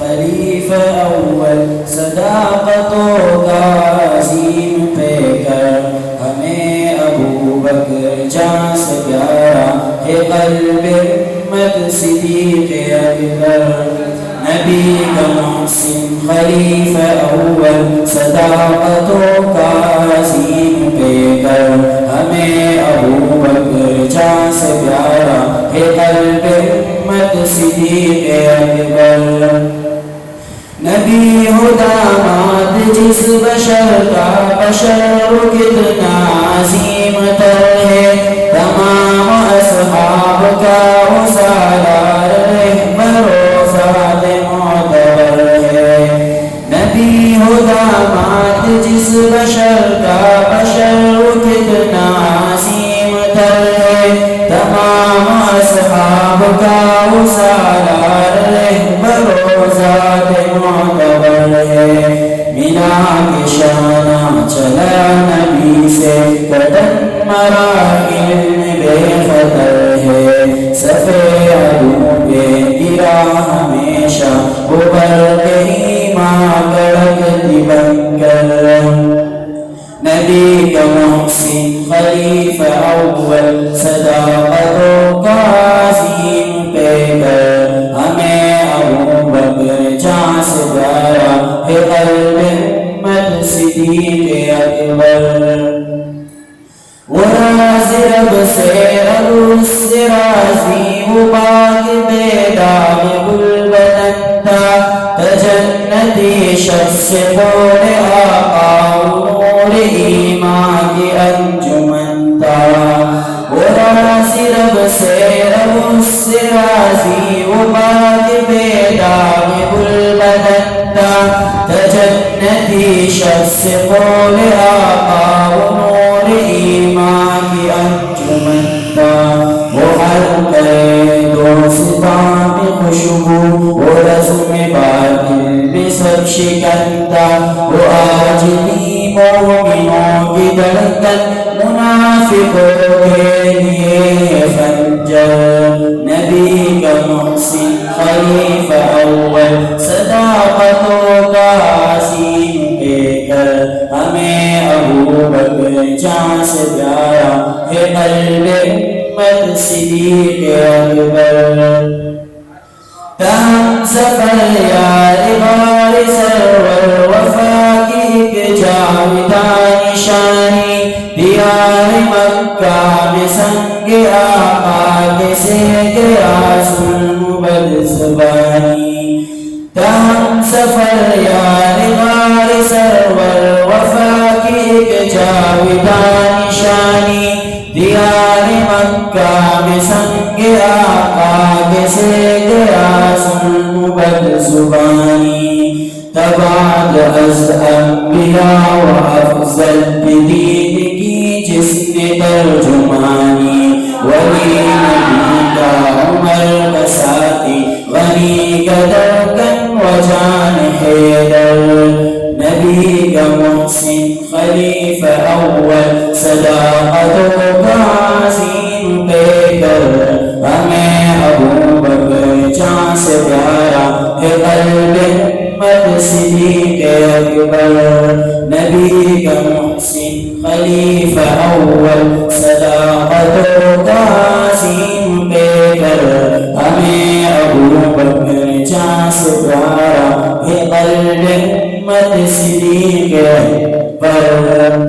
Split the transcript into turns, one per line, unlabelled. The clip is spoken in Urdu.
خلیفہ اول صداقتوں کا عظیم پہ کر ہمیں ابو بکر جان سے پیارا ہے قلب امت صدیق اکبر نبی کا محسن خلیفہ اول صداقتوں کا عظیم پہ کر ہمیں ابو بکر جان سے پیارا ہے قلب امت صدیق اکبر نبی ہو داماد جس بشر کا بشر کتنا عظیم تر ہے تمام اصحاب کا وہ سالار رہبر و سعد معتبر ہے نبی ہو داماد جس بشر کا بشر کتنا عظیم تر ہے تمام اصحاب کا وہ سالار رہبر و سعد معتبر ہے مینا کے شانہ چلا نبی سے قدم مراحل میں بے خطر ہے صفے عدو پہ گرا ہمیشہ وہ برق ایمان کڑکتی بن کر نبی کا محسن خلیفہ اول صداقتوں کا عظیم پہ کر ہمیں ابو بکر جان سے پیارا ہے قلب امت صدیق اکبر وہ راز رب سے رب سے راضی وہ باغ بیداغ گل بنتا تجنتی شخص بول آقا نور ایمان کی انجمن تا وہ راز رب سے رب سے راضی وہ باغ بیداغ گل بنتا تجنتی شخص بول آقا نور ایمان کی انجمن تا وہ ہر کرے دوستاں میں خوشبو وہ رسم باطل میں سب شکنتا وہ آج بھی مومنوں کی دھڑکن منافقوں کے لیے خنجر نبی کا محسن خلیفہ اول صداقتوں کا عظیم پہ کر ہمیں ابو بکر جان سے پیارا ہے قلب امت صدیق اکبر تاہم سفر یار بار سرور وفا کی ایک جاودان نشانی دیار مکہ میں سنگ آقا کے سے گیا سلم بدزبانی تاہم سفر یار بار سرور وفا کی ایک جاودان نشانی دیار مکہ میں سنگ آقا کے سے گیا سلم بدزبانی تبعد از انبیاء و افضل بدین کی جس نے ترجمانی ولی نبی کا عمر کا ساتھی غنی کا درکن و جان حیدر نبی کا محسن خلیفہ اول صداقتوں کا عظیم پہ کر ہمیں ابو بکر جان سے پیارا ہے قلب امت صدیق اکبر نبی کا محسن خلیفہ اول صداقتوں کا عظیم پہ کر ہمیں ابو بکر جان سے پیارا ہے قلب امت صدیق